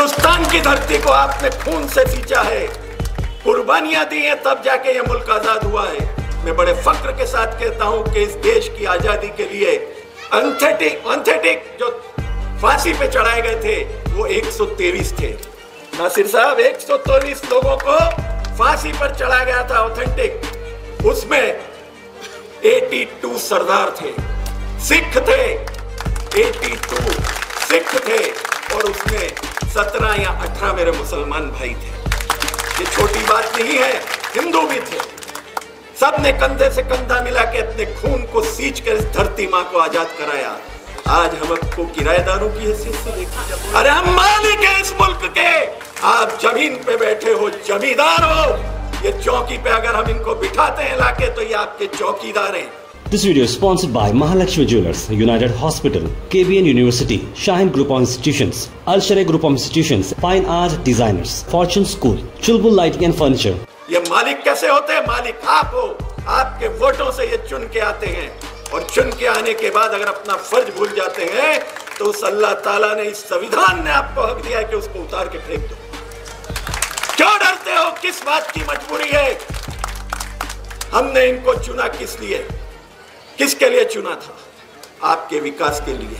हिंदुस्तान की धरती को आपने खून से सींचा है, कुर्बानियां दी हैं, तब जाके ये मुल्क आजाद हुआ है। मैं बड़े फख्र के साथ कहता हूं कि इस देश की आजादी के लिए अंथेटिक जो फांसी पे चढ़ाए गए थे वो 123 थे। नासिर साहब, 123 लोगों को फांसी पर चढ़ाया गया था ऑथेंटिक। उसमें 82 सरदार थे, सिख थे, 82 सिख थे और उसमें 17 या 18 मेरे मुसलमान भाई थे। ये छोटी बात नहीं है, हिंदू भी थे। सब ने कंधे से कंधा मिला के अपने खून को सींच कर इस धरती माँ को आजाद कराया। आज हम आपको किराएदारों की हैसियत से देखते, अरे हम मालिक हैं इस मुल्क के, आप जमीन पे बैठे हो, जमींदार हो। ये चौकी पे अगर हम इनको बिठाते हैं लाके तो ये आपके चौकीदार हैं। This video is sponsored by Mahalakshmi Jewelers, United Hospital, KBN University, Shaheen Group of Institutions, Al Sharai Group of Institutions, Fine Art Designers, Fortune School, Chulbul Lighting and Furniture. ये मालिक कैसे होते हैं? मालिक आप हो, आपके वोटों से ये चुन के आते हैं और चुन के आने के बाद अगर अपना फर्ज भूल जाते हैं तो उस अल्लाह ताला ने, इस संविधान ने आपको हक दिया है कि उसको उतार के फेंक दो। क्यों डरते हो? किस बात की मजबूरी है? हमने इनको चुना किस लिए, किसके लिए चुना था? आपके विकास के लिए,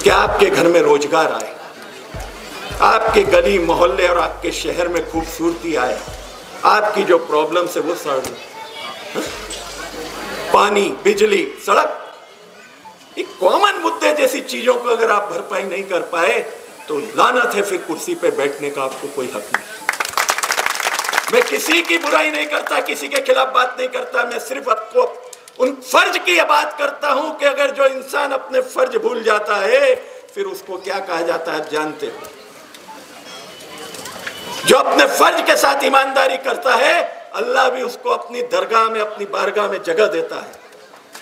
क्या आपके घर में रोजगार आए, आपके गली मोहल्ले और आपके शहर में खूबसूरती आए, आपकी जो प्रॉब्लम्स है वो सॉल्व, पानी, बिजली, सड़क, ये कॉमन मुद्दे जैसी चीजों को अगर आप भरपाई नहीं कर पाए तो लानत है, फिर कुर्सी पे बैठने का आपको कोई हक नहीं। मैं किसी की बुराई नहीं करता, किसी के खिलाफ बात नहीं करता, मैं सिर्फ आपको उन फर्ज की बात करता हूं कि अगर जो इंसान अपने फर्ज भूल जाता है फिर उसको क्या कहा जाता है जानते हो? जो अपने फर्ज के साथ ईमानदारी करता है अल्लाह भी उसको अपनी दरगाह में, अपनी बारगाह में जगह देता है,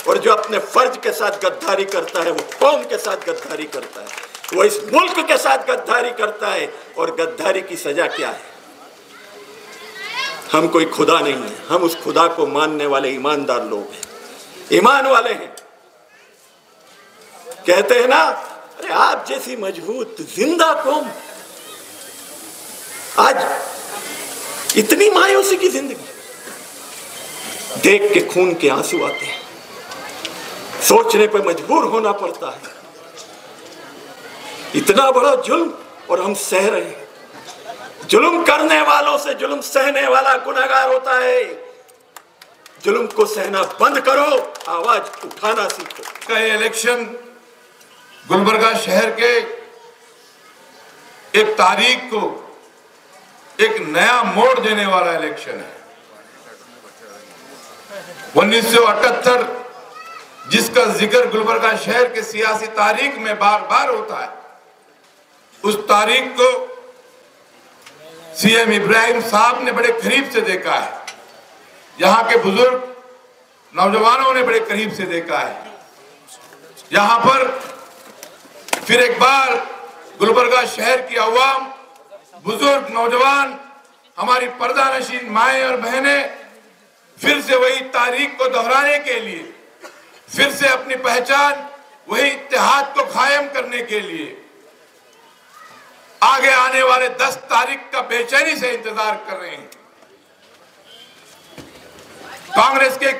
और जो अपने फर्ज के साथ गद्दारी करता है वो कौम के साथ गद्दारी करता है, वो इस मुल्क के साथ गद्दारी करता है। और गद्दारी की सजा क्या है? हम कोई खुदा नहीं है, हम उस खुदा को मानने वाले ईमानदार लोग हैं, ईमान वाले हैं। कहते हैं ना, अरे आप जैसी मजबूत जिंदा कौम, आज इतनी मायूसी की जिंदगी देख के खून के आंसू आते हैं, सोचने पर मजबूर होना पड़ता है। इतना बड़ा जुल्म और हम सह रहे हैं। जुल्म करने वालों से जुल्म सहने वाला गुनहगार होता है। जुल्म को सहना बंद करो, आवाज उठाना सीखो। का ये इलेक्शन गुलबर्गा शहर के एक तारीख को एक नया मोड़ देने वाला इलेक्शन है। 1978 जिसका जिक्र गुलबर्गा शहर के सियासी तारीख में बार बार होता है, उस तारीख को सीएम इब्राहिम साहब ने बड़े करीब से देखा है, यहाँ के बुजुर्ग नौजवानों ने बड़े करीब से देखा है। यहाँ पर फिर एक बार गुलबर्गा शहर की अवाम, बुजुर्ग, नौजवान, हमारी पर्दानशीन माएं और बहनें फिर से वही तारीख को दोहराने के लिए, फिर से अपनी पहचान, वही इत्तेहाद को कायम करने के लिए आगे आने वाले 10 तारीख का बेचैनी से इंतजार कर रहे हैं। कांग्रेस के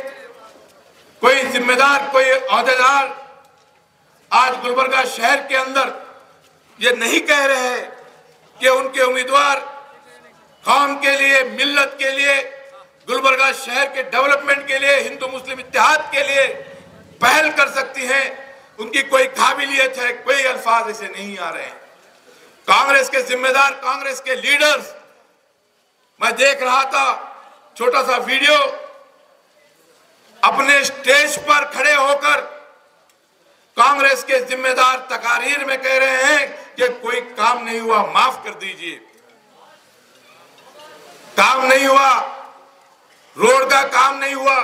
कोई जिम्मेदार, कोई ओहदेदार आज गुलबर्गा शहर के अंदर ये नहीं कह रहे हैं कि उनके उम्मीदवार कौम के लिए, मिल्लत के लिए, गुलबर्गा शहर के डेवलपमेंट के लिए, हिंदू मुस्लिम इत्तेहाद के लिए पहल कर सकती हैं। उनकी कोई काबिलियत है, कोई अल्फाज ऐसे नहीं आ रहे हैं। कांग्रेस के जिम्मेदार, कांग्रेस के लीडर्स, मैं देख रहा था छोटा सा वीडियो, अपने स्टेज पर खड़े होकर कांग्रेस के जिम्मेदार तकारीर में कह रहे हैं कि कोई काम नहीं हुआ, माफ कर दीजिए, काम नहीं हुआ, रोड का काम नहीं हुआ,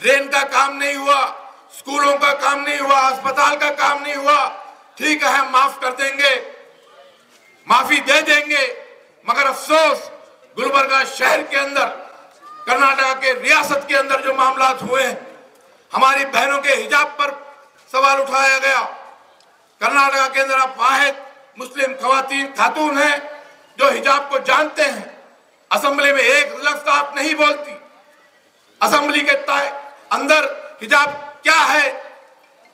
ड्रेन का काम नहीं हुआ, स्कूलों का काम नहीं हुआ, अस्पताल का काम नहीं हुआ। ठीक है, हम माफ कर देंगे, माफी दे देंगे, मगर अफसोस गुलबर्गा शहर के अंदर, कर्नाटक के रियासत के अंदर जो मामला हुए हैं, हमारी बहनों के हिजाब पर सवाल उठाया गया। कर्नाटक के अंदर आप वाहिद मुस्लिम खातून हैं जो हिजाब को जानते हैं, असेंबली में एक लफ्ज आप नहीं बोलती। असेंबली के अंदर हिजाब क्या है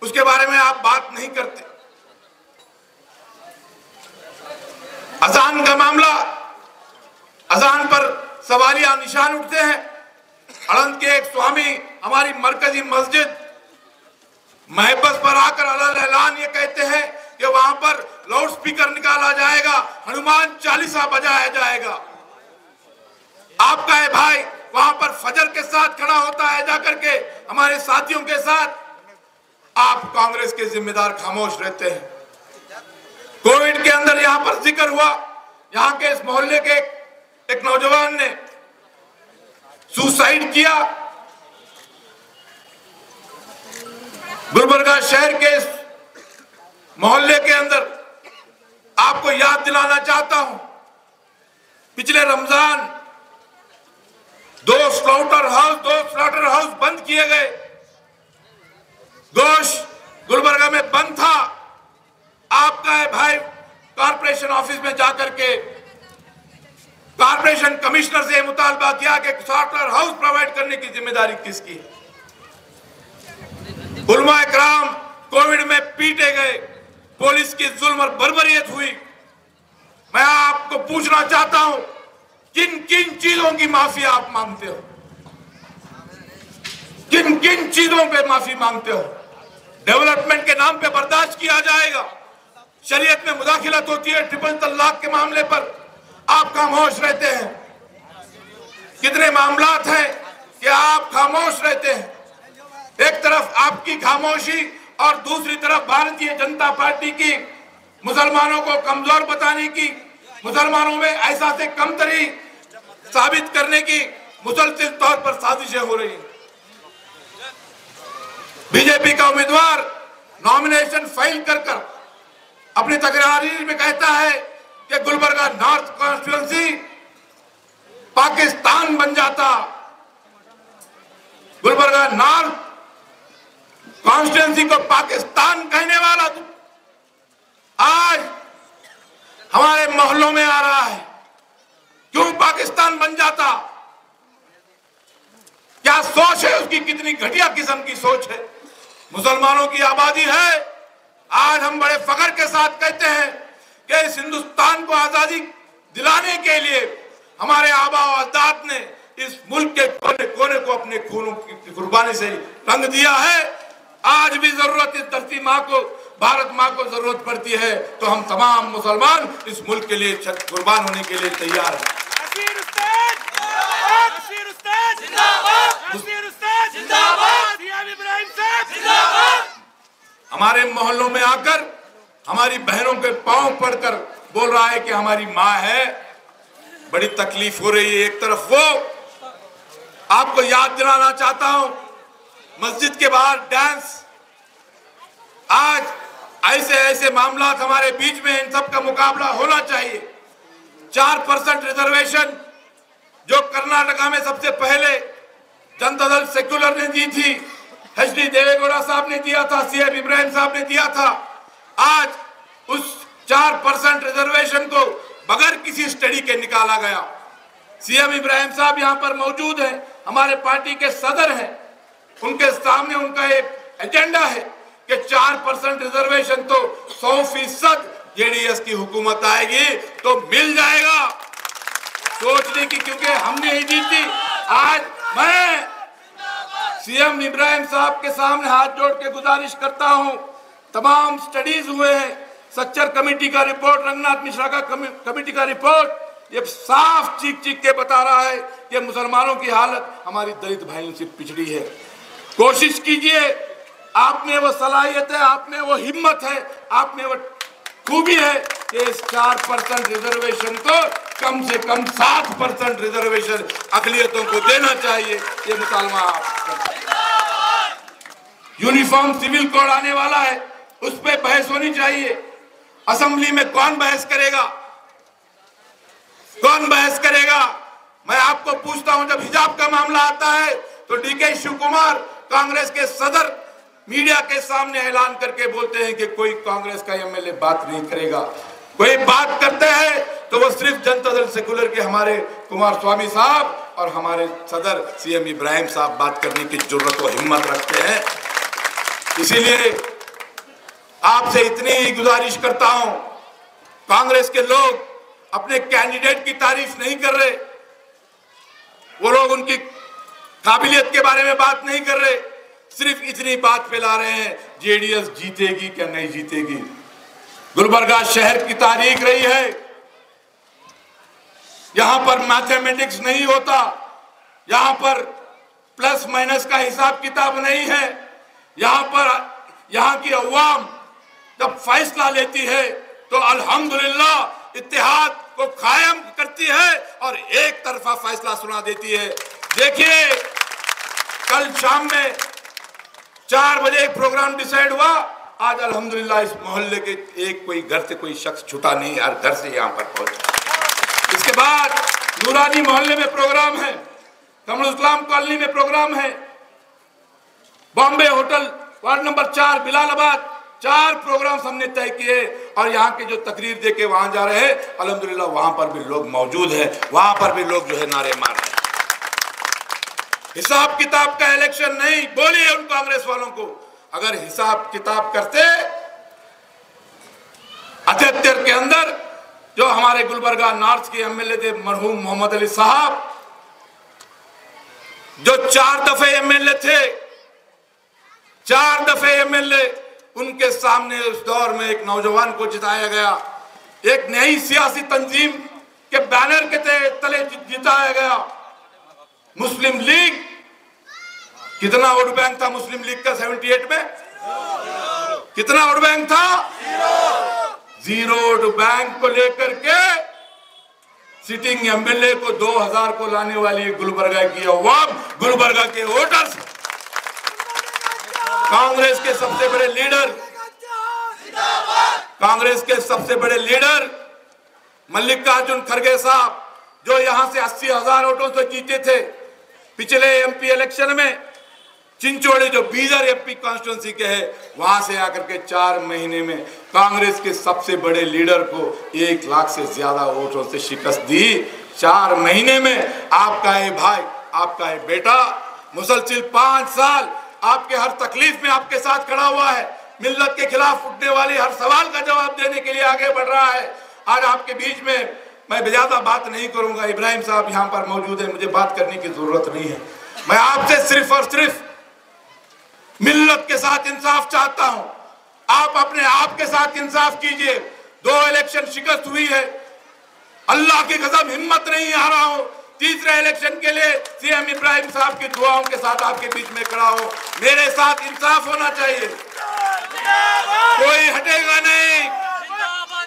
उसके बारे में आप बात नहीं करते। अजान का मामला, अजान पर सवालिया निशान उठते हैं। अड़ंद के एक स्वामी हमारी मरकजी मस्जिद महबस पर आकर ऐलान ये कहते हैं कि वहां पर लाउड स्पीकर निकाला जाएगा, हनुमान चालीसा बजाया जाएगा। आपका है भाई वहां पर फजर के साथ खड़ा होता है जाकर के हमारे साथियों के साथ। आप कांग्रेस के जिम्मेदार खामोश रहते हैं। कोविड के अंदर यहां पर जिक्र हुआ, यहां के इस मोहल्ले के एक नौजवान ने सुसाइड किया। गुलबर्गा शहर के इस मोहल्ले के अंदर आपको याद दिलाना चाहता हूं, पिछले रमजान दो स्लॉटर हाउस बंद किए गए। गोश्त गुलबर्गा में बंद था। आपका है भाई कॉर्पोरेशन ऑफिस में जाकर के कॉर्पोरेशन कमिश्नर से मुतालबा किया कि स्लॉटर हाउस प्रोवाइड करने की जिम्मेदारी किसकी है। उलमा इकराम कोविड में पीटे गए, पुलिस की जुल्म और बर्बरियत हुई। मैं आपको पूछना चाहता हूं, किन किन चीजों की माफी आप मांगते हो? किन किन चीजों पे माफी मांगते हो? डेवलपमेंट के नाम पे बर्दाश्त किया जाएगा। शरीयत में मुदाखिलत होती है, ट्रिपल तलाक के मामले पर आप खामोश रहते हैं। कितने मामलात हैं कि आप खामोश रहते हैं। एक तरफ आपकी खामोशी और दूसरी तरफ भारतीय जनता पार्टी की मुसलमानों को कमजोर बताने की, मुसलमानों में ऐसा से कमतरी साबित करने की मुसलसल तौर पर साजिशें हो रही हैं। बीजेपी का उम्मीदवार नॉमिनेशन फाइल कर अपनी तकरीर में कहता है कि गुलबर्गा नॉर्थ कॉन्स्टिट्यूएंसी पाकिस्तान बन जाता। गुलबर्गा नॉर्थ कॉन्स्टिट्यूएंसी को पाकिस्तान कहने वाला तू आज हमारे मोहल्लों में आ रहा है। क्यों पाकिस्तान बन जाता? क्या सोच है उसकी? कितनी घटिया किस्म की सोच है। मुसलमानों की आबादी है। आज हम बड़े फख्र के साथ कहते हैं कि इस हिंदुस्तान को आजादी दिलाने के लिए हमारे आबा और अजदाद ने इस मुल्क के कोने कोने को अपने खून की कुर्बानी से रंग दिया है। आज भी जरूरत इस धरती माँ को, भारत माँ को जरूरत पड़ती है तो हम तमाम मुसलमान इस मुल्क के लिए कुर्बान होने के लिए तैयार हैं। हमारे मोहल्लों में आकर हमारी बहनों के पांव पड़कर बोल रहा है कि हमारी माँ है। बड़ी तकलीफ हो रही है। एक तरफ वो आपको याद दिलाना चाहता हूं, मस्जिद के बाहर डांस। आज ऐसे ऐसे मामला हमारे बीच में, इन सब का मुकाबला होना चाहिए। 4% रिजर्वेशन जो कर्नाटका में सबसे पहले जनता दल सेक्युलर ने दी थी, एच.डी. देवेगौड़ा साहब ने दिया था, सी.एम. इब्राहिम साहब ने दिया था। आज उस 4% रिजर्वेशन को बगैर किसी स्टडी के निकाला गया। सी.एम. इब्राहिम साहब यहाँ पर मौजूद हैं, हमारे पार्टी के सदर हैं। उनके सामने उनका एक एजेंडा है कि 4% रिजर्वेशन तो 100% जेडीएस की हुकूमत आएगी तो मिल जाएगा। सोचने की, क्योंकि हमने ही जीती। आज मैं सीएम इब्राहिम साहब के सामने हाथ जोड़ के गुजारिश करता हूं, तमाम स्टडीज हुए हैं, सच्चर कमेटी का रिपोर्ट, रंगनाथ मिश्रा का कमेटी का रिपोर्ट, ये साफ चीख के बता रहा है कि मुसलमानों की हालत हमारी दलित भाइयों से पिछड़ी है। कोशिश कीजिए, आप में वो सलाहियत है, आप में वो हिम्मत है, आप में वो खूबी है कि इस 4% रिजर्वेशन को कम से कम 7% रिजर्वेशन अकलियतों को देना चाहिए। ये मुतालबा आप यूनिफॉर्म सिविल कोड आने वाला है, उस पर बहस होनी चाहिए। असेंबली में कौन बहस करेगा? कौन बहस करेगा? मैं आपको पूछता हूं, जब हिजाब का मामला आता है तो डीके शिव कुमार कांग्रेस के सदर मीडिया के सामने ऐलान करके बोलते हैं कि कोई कांग्रेस का एमएलए बात नहीं करेगा। कोई बात करते हैं तो वो सिर्फ जनता दल सेकुलर के हमारे कुमार स्वामी साहब और हमारे सदर सीएम इब्राहिम साहब बात करने की जरूरत और हिम्मत रखते हैं। इसीलिए आपसे इतनी ही गुजारिश करता हूं, कांग्रेस के लोग अपने कैंडिडेट की तारीफ नहीं कर रहे, वो लोग उनकी काबिलियत के बारे में बात नहीं कर रहे, सिर्फ इतनी बात फैला रहे हैं जेडीएस जीतेगी क्या नहीं जीतेगी। गुलबर्गा शहर की तारीख रही है, यहां पर मैथमेटिक्स नहीं होता, यहां पर प्लस माइनस का हिसाब किताब नहीं है। यहां की अवाम जब फैसला लेती है तो अल्हम्दुलिल्लाह इत्तेहाद को कायम करती है और एक तरफा फैसला सुना देती है। देखिए, कल शाम में 4 बजे एक प्रोग्राम डिसाइड हुआ, आज अल्हम्दुलिल्लाह इस मोहल्ले के एक कोई घर से कोई शख्स छूटा नहीं, हर घर से यहां पर पहुंचा। इसके बाद नूरानी मोहल्ले में प्रोग्राम है, कमरुल इस्लाम कॉलोनी में प्रोग्राम है, Bombay hotel ward number 4 Bilalabad, 4 program हमने तय किए और यहाँ के जो तकरीर दे के वहां जा रहे हैं, अल्हम्दुलिल्लाह वहां पर भी लोग मौजूद हैं, वहां पर भी लोग जो है नारे मार रहे हैं। हिसाब किताब का इलेक्शन नहीं, बोलिए उन कांग्रेस वालों को, अगर हिसाब किताब करते 78 के अंदर जो हमारे गुलबर्गा नॉर्थ के एमएलए थे मरहूम मोहम्मद अली साहब, जो 4 दफे एमएलए थे, 4 दफे एमएलए, उनके सामने उस दौर में एक नौजवान को जिताया गया, एक नई सियासी तंजीम के बैनर के तले जिताया गया। मुस्लिम लीग, कितना वोट बैंक था मुस्लिम लीग का 78 में? कितना वोट बैंक था? 0 वोट बैंक को लेकर के सिटिंग एमएलए को 2000 को लाने वाली गुलबर्गा की अवाम, गुलबर्गा के वोटर्स, कांग्रेस के सबसे बड़े लीडर, कांग्रेस के सबसे बड़े लीडर मल्लिकार्जुन खड़गे साहब, जो यहां से 80,000 वोटों से जीते थे पिछले एमपी इलेक्शन में, चिंचोड़ी जो बीदर एमपी कॉन्स्टिट्यूंसी के है, वहां से आकर के 4 महीने में कांग्रेस के सबसे बड़े लीडर को 1 लाख से ज्यादा वोटों से शिकस्त दी। 4 महीने में आपका ये भाई, आपका ये बेटा मुसलसिल 5 साल आपके हर तकलीफ में आपके साथ खड़ा हुआ है, मिल्लत के खिलाफ उठने वाली हर सवाल का जवाब देने के लिए आगे बढ़ रहा है। आज आपके बीच में मैं ज्यादा बात नहीं करूंगा, इब्राहिम साहब यहाँ पर मौजूद है, मुझे बात करने की जरूरत नहीं है। मैं आपसे सिर्फ और सिर्फ मिल्लत के साथ इंसाफ चाहता हूं, आप अपने आप के साथ इंसाफ कीजिए। 2 इलेक्शन शिकस्त हुई है, अल्लाह की कसम हिम्मत नहीं आ रहा हूं, तीसरे इलेक्शन के लिए सीएम इब्राहिम साहब की दुआओं के साथ आपके बीच में खड़ा हो। मेरे साथ इंसाफ होना चाहिए, कोई हटेगा नहीं,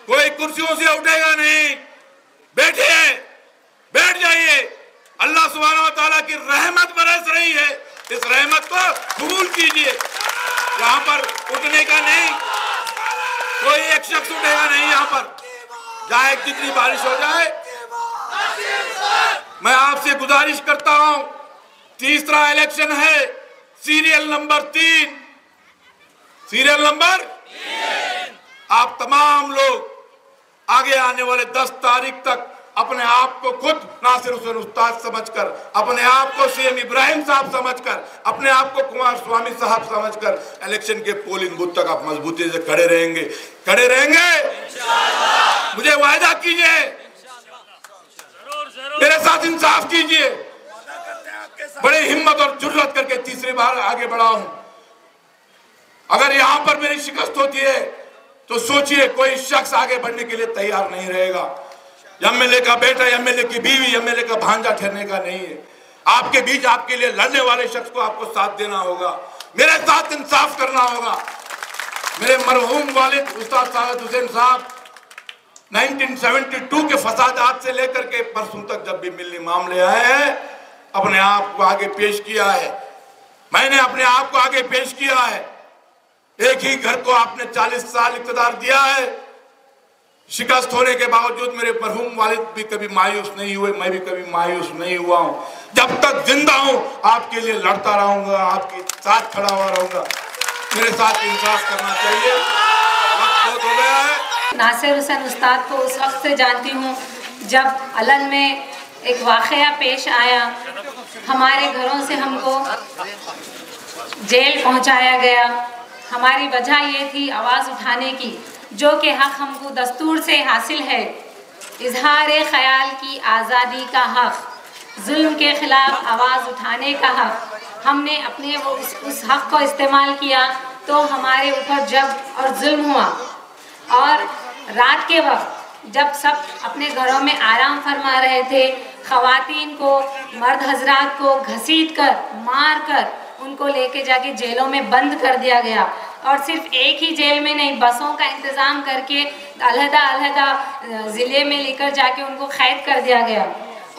कोई कुर्सियों से उठेगा नहीं। बैठिए, बैठ जाइए, अल्लाह सुब्हानहू व तआला की रहमत बरस रही है, इस रहमत को कबूल कीजिए। यहाँ पर उठने का नहीं, कोई एक शख्स उठेगा नहीं यहाँ पर, चाहे कितनी बारिश हो जाए। मैं आपसे गुजारिश करता हूं, तीसरा इलेक्शन है, सीरियल नंबर 3, सीरियल नंबर 3। आप तमाम लोग आगे आने वाले 10 तारीख तक अपने आप को खुद नासिर हुसैन उस्ताद समझकर, अपने आप को सीएम इब्राहिम साहब समझकर, अपने आप को कुमार स्वामी साहब समझकर इलेक्शन के पोलिंग बूथ तक आप मजबूती से खड़े रहेंगे, खड़े रहेंगे। मुझे वायदा कीजिए, मेरे साथ इंसाफ कीजिए, बड़ी हिम्मत और जुर्रत करके तीसरी बार आगे बढ़ा हूं। अगर यहां पर मेरी शिकस्त होती है तो सोचिए, कोई शख्स आगे बढ़ने के लिए तैयार नहीं रहेगा। एमएलए का बेटा, एमएलए की बीवी, एमएलए का भांजा ठहरने का नहीं है। आपके बीच आपके लिए लड़ने वाले शख्स को आपको साथ देना होगा, मेरे साथ इंसाफ करना होगा। मेरे मरहूम वालिद उस्ताद साद हुसैन साहब 1972 के फसादात से लेकर के परसों तक जब भी मिलनी मामले आए हैं, अपने आप को आगे पेश किया है, मैंने अपने आप को आगे पेश किया है। एक ही घर को आपने 40 साल इक़्तिदार दिया है, शिकस्त होने के बावजूद मेरे मरहूम वालिद भी कभी मायूस नहीं हुए, मैं भी कभी मायूस नहीं हुआ हूं। जब तक जिंदा हूं आपके लिए लड़ता रहूंगा, आपके साथ खड़ा हुआ रहूंगा। मेरे साथ इंसाफ करना चाहिए, वक्त बहुत हो गया है। नासिर हुसैन उस्ताद को उस वक्त से जानती हूँ जब अलन में एक वाक़या पेश आया। हमारे घरों से हमको जेल पहुँचाया गया। हमारी वजह ये थी आवाज़ उठाने की, जो कि हक़ हमको दस्तूर से हासिल है, इजहार ख़याल की आज़ादी का हक़, जुल्म के ख़िलाफ़ आवाज़ उठाने का हक़। हमने अपने उस हक़ को इस्तेमाल किया तो हमारे ऊपर जब और जुल्म हुआ। और रात के वक्त जब सब अपने घरों में आराम फरमा रहे थे, ख़वातीन को, मर्द हजरात को घसीट कर, मार कर उनको लेके जाके जेलों में बंद कर दिया गया। और सिर्फ एक ही जेल में नहीं, बसों का इंतज़ाम करके अलहदा ज़िले में लेकर जाके उनको कैद कर दिया गया।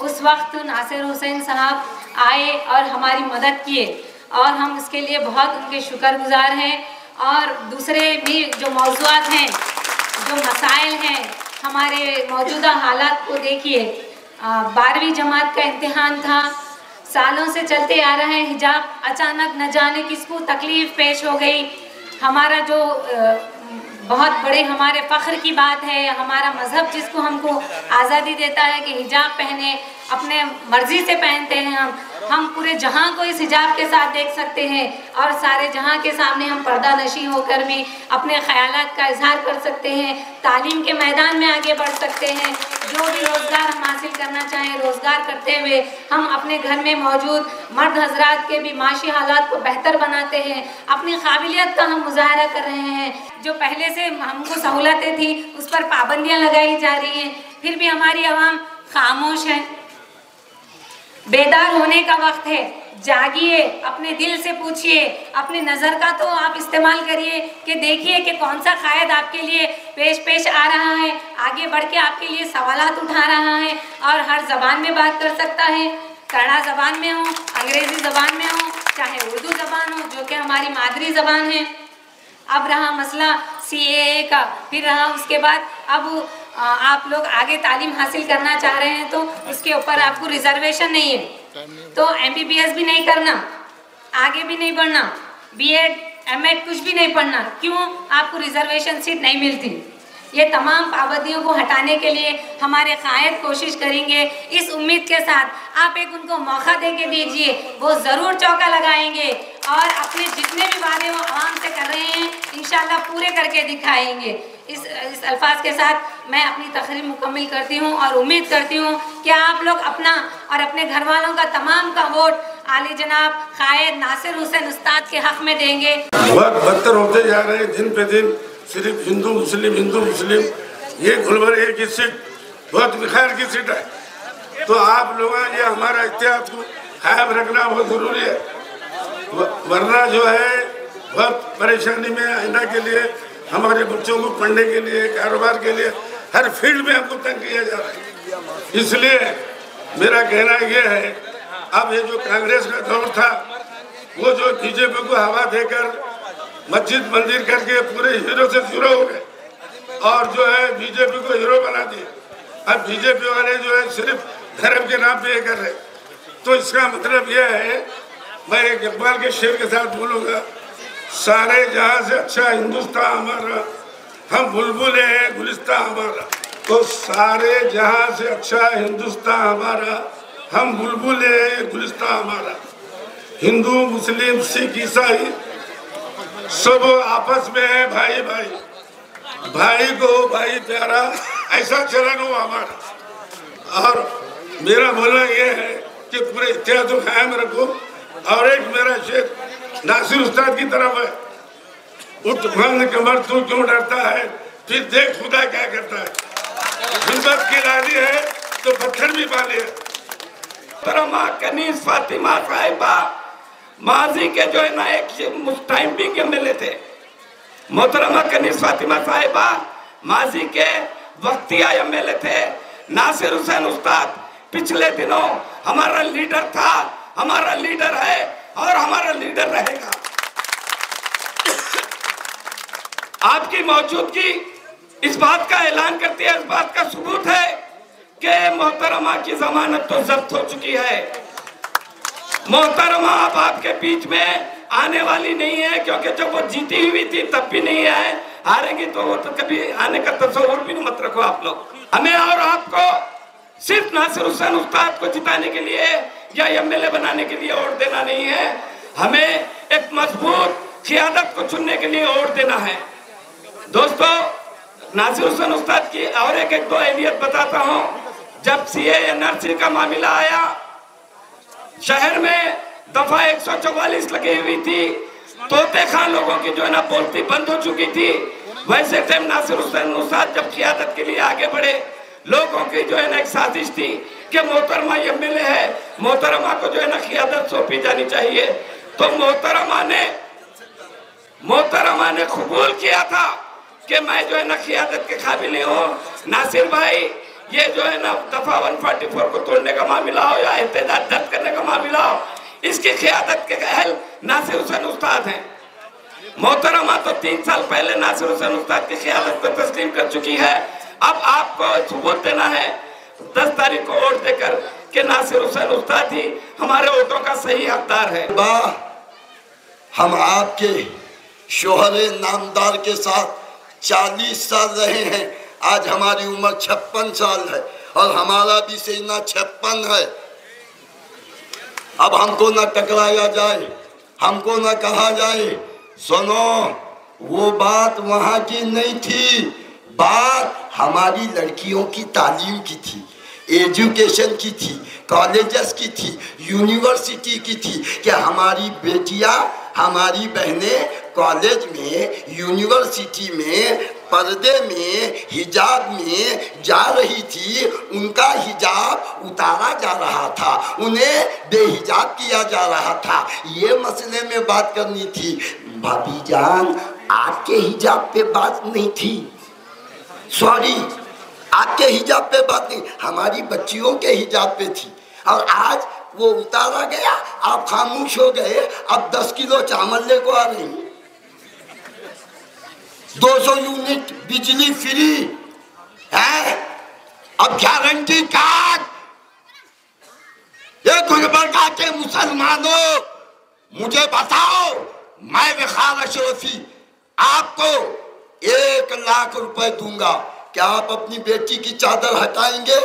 उस वक्त नासिर हुसैन साहब आए और हमारी मदद किए और हम उसके लिए बहुत उनके शुक्रगुजार हैं। और दूसरे भी जो मौज़ूआत हैं, जो मसाइल हैं, हमारे मौजूदा हालात को देखिए। 12वीं जमात का इम्तिहान था, सालों से चलते आ रहे हैं हिजाब, अचानक न जाने किसको तकलीफ़ पेश हो गई। हमारा जो बहुत बड़े हमारे फ़ख्र की बात है, हमारा मज़हब जिसको हमको आज़ादी देता है कि हिजाब पहने, अपने मर्ज़ी से पहनते हैं। हम पूरे जहां को इस हिजाब के साथ देख सकते हैं और सारे जहां के सामने हम पर्दा नशी होकर भी अपने ख़यालात का इजहार कर सकते हैं, तालीम के मैदान में आगे बढ़ सकते हैं। जो भी रोज़गार हम हासिल करना चाहें, रोज़गार करते हुए हम अपने घर में मौजूद मर्द हजरात के भी माशी हालात को बेहतर बनाते हैं। अपनी काबिलियत का हम मुजाहरा कर रहे हैं। जो पहले से हमको सहूलतें थी उस पर पाबंदियाँ लगाई जा रही हैं, फिर भी हमारी आवाम खामोश है। बेदार होने का वक्त है, जागिए, अपने दिल से पूछिए, अपनी नज़र का तो आप इस्तेमाल करिए कि देखिए कि कौन सा कायद आपके लिए पेश आ रहा है, आगे बढ़ के आपके लिए सवालात उठा रहा है और हर ज़बान में बात कर सकता है। कन्नड़ा ज़बान में हो, अंग्रेज़ी ज़बान में हो, चाहे उर्दू ज़बान हो जो कि हमारी मादरी ज़बान है। अब रहा मसला CAA का, फिर रहा उसके बाद अब आप लोग आगे तालीम हासिल करना चाह रहे हैं तो उसके ऊपर आपको रिजर्वेशन नहीं है, तो MBBS भी नहीं करना, आगे भी नहीं बढ़ना, B.Ed M.Ed कुछ भी नहीं पढ़ना। क्यों? आपको रिजर्वेशन सीट नहीं मिलती। ये तमाम पाबंदियों को हटाने के लिए हमारे कायद कोशिश करेंगे। इस उम्मीद के साथ आप एक उनको मौका दे के दीजिए, वो ज़रूर चौका लगाएंगे और अपने जितने भी वादे वो आवाम से कर रहे हैं इंशाल्लाह पूरे करके दिखाएंगे। इस अल्फाज के साथ मैं अपनी तकरीर मुकम्मल करती हूँ और उम्मीद करती हूँ कि आप लोग अपना और अपने घर वालों का तमाम का वोट आली जनाब कायद नासिर हुसैन उस्ताद के हक़ में देंगे। बहुत बदतर होते जा रहे हैं दिन पे दिन, सिर्फ हिंदू मुस्लिम। ये गुलबर्गा की सीट बहुत बिखार की सीट है, तो आप लोग ये हमारा इत्तेहाद को कायम रखना बहुत ज़रूरी है, वरना जो है बहुत परेशानी में आने के लिए, हमारे बच्चों को पढ़ने के लिए, कारोबार के लिए, हर फील्ड में हमको तंग किया जा रहा है। इसलिए मेरा कहना यह है, अब ये जो कांग्रेस का दौर था, वो जो बीजेपी को हवा देकर मस्जिद मंदिर करके पूरे हीरो से हीरो हो गए और जो है बीजेपी को हीरो बना दिए। अब बीजेपी वाले जो है सिर्फ धर्म के नाम पे ये कर रहे, तो इसका मतलब यह है, मैं एक इकबाल के शेर के साथ बोलूँगा, सारे जहां से अच्छा हिंदुस्तान हमारा, हम बुलबुल हैं गुलिस्तान हमारा। तो सारे जहां से अच्छा हिंदुस्तान हमारा, हम बुलबुल हैं गुलिस्तान हमारा। हिंदू मुस्लिम सिख ईसाई सब आपस में है भाई भाई, भाई को भाई प्यारा, ऐसा चलन हो हमारा। और मेरा बोलना यह है कि पूरे इतिहास को कायम रखो। और एक मेरा शेर नासिर उस्ताद की तरफ है, उठ बंद कमर तू क्यों डरता है, फिर देख खुदा क्या करता है। हिम्मत की लाली है तो पत्थर भी पाले है। मोहतरमा कनीज़ फातिमा साहिबा माजी के जो है ना एक टाइम भी के मिले थे। मोहतरमा कनीज़ फातिमा साहिबा माजी के वक्तिया MLA थे। नासिर हुसैन उस्ताद पिछले दिनों हमारा लीडर था, हमारा लीडर है और हमारा लीडर रहेगा। आपकी मौजूदगी इस बात का ऐलान करती है, इस बात का सबूत है कि मोहतरमा की जमानत तो जब्त हो चुकी है। मोहतरमा अब आपके बीच में आने वाली नहीं है, क्योंकि जब वो जीती हुई थी तब भी नहीं है, हारेंगे तो वो तो कभी आने का तस्वुर भी मत रखो आप लोग। हमें और आपको सिर्फ नासिर हुसैन उस्ताद को जिताने के लिए या एमएलए बनाने के लिए वोट देना नहीं है, हमें एक मजबूत क़ियादत को चुनने के लिए वोट देना है। दोस्तों, नासिर हुसैन उस्ताद की और एक दो अहलियत बताता हूँ। जब सीए एनआरसी का मामला आया, शहर में दफा 144 लगी हुई थी, तोते खान लोगों की जो है ना बोलती बंद हो चुकी थी। वैसे टाइम नासिर हुसैन उस्ताद जब क़ियादत के लिए आगे बढ़े, लोगों की जो है ना एक साजिश थी कि मोहतरमा एमएलए है, मोहतरमा को जो है ना क़ियादत सौंपी जानी चाहिए। तो मोहतरमा ने कबूल किया था कि मैं जो है ना क़ियादत के काबिल हूँ। नासिर भाई, ये जो है ना दफा 144 को तोड़ने का मामला हो या एहतजाज दर्ज करने का मामला हो, इसकी क़ियादत के अहल नासिर हुसैन उस्ताद हैं। मोहतरमा तो 3 साल पहले नासिर हुसैन उस्ताद की क़ियादत को तस्लीम कर चुकी है। अब आपको सबूत देना है 10 तारीख को वोट देकर कि नासिर हुसैन उस्ताद ही हमारे वोटों का सही हकदार है। हम आपके शोहरे नामदार के साथ 40 साल रहे हैं। आज हमारी उम्र 56 साल है और हमारा भी सीना 56 है। अब हमको ना टकराया जाए, हमको ना कहा जाए सुनो वो बात वहाँ की नहीं थी, बात हमारी लड़कियों की तालीम की थी, एजुकेशन की थी, कॉलेजेस की थी, यूनिवर्सिटी की थी कि हमारी बेटियां, हमारी बहनें कॉलेज में, यूनिवर्सिटी में, पर्दे में, हिजाब में जा रही थी। उनका हिजाब उतारा जा रहा था, उन्हें बेहिजाब किया जा रहा था। ये मसले में बात करनी थी। भाभी जान, आपके हिजाब पे बात नहीं थी, सॉरी, आपके हिजाब पे बात नहीं, हमारी बच्चियों के हिजाब पे थी। और आज वो उतारा गया, आप खामोश हो गए। अब 10 किलो चावल लेको आ रही, 200 यूनिट बिजली फ्री है। अब गारंटी कार्ड, ये गुलबर्गा के मुसलमानों मुझे बताओ, मैं विखार अशरफी आपको 1 लाख रुपए दूंगा, क्या आप अपनी बेटी की चादर हटाएंगे?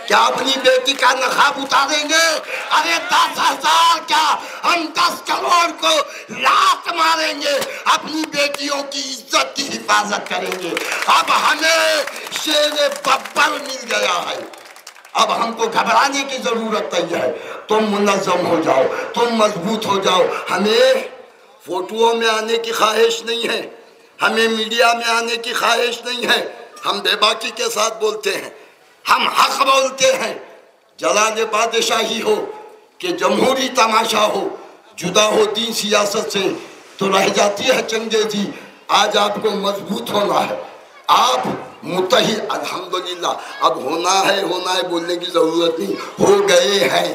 क्या अपनी बेटी का नकाब उतारेंगे? अरे 10,000 क्या, हम 10 करोड़ को लात मारेंगे, अपनी बेटियों की इज्जत की हिफाजत करेंगे। अब हमें शेर बब्बर मिल गया है, अब हमको घबराने की जरूरत नहीं है। तुम मुनज़्ज़म हो जाओ, तुम मजबूत हो जाओ। हमें फोटोओं में आने की ख्वाहिश नहीं है, हमें मीडिया में आने की ख्वाहिश नहीं है। हम बेबाकी के साथ बोलते हैं, हम हक बोलते हैं। जलाल बादशाही हो कि जमहूरी तमाशा हो, जुदा हो दीन सियासत से तो रह जाती है चंगेजी। आज आपको मजबूत होना है, आप मुत्तहिद, अल्हम्दुलिल्लाह। अब होना है बोलने की जरूरत नहीं, हो गए हैं,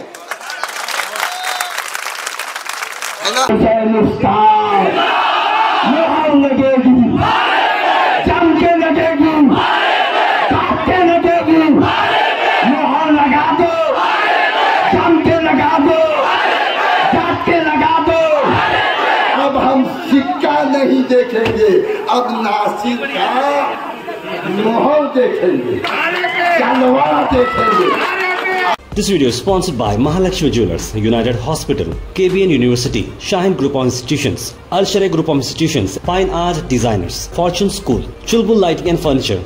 है ना? लगेगी, जम के लगेगी, काट के लगेगी, मोहर लगा दो, जम के लगा दो, काट के लगा दो। अब हम सिक्का नहीं देखेंगे, अब नासिर का मोहर देखेंगे, तलवार देखेंगे। This video is sponsored by Mahalakshmi Jewelers, United Hospital, KBN University, Shaheen Group of Institutions, Al Sharai Group of Institutions, Fine Art Designers, Fortune School, Chulbul Lighting and Furniture.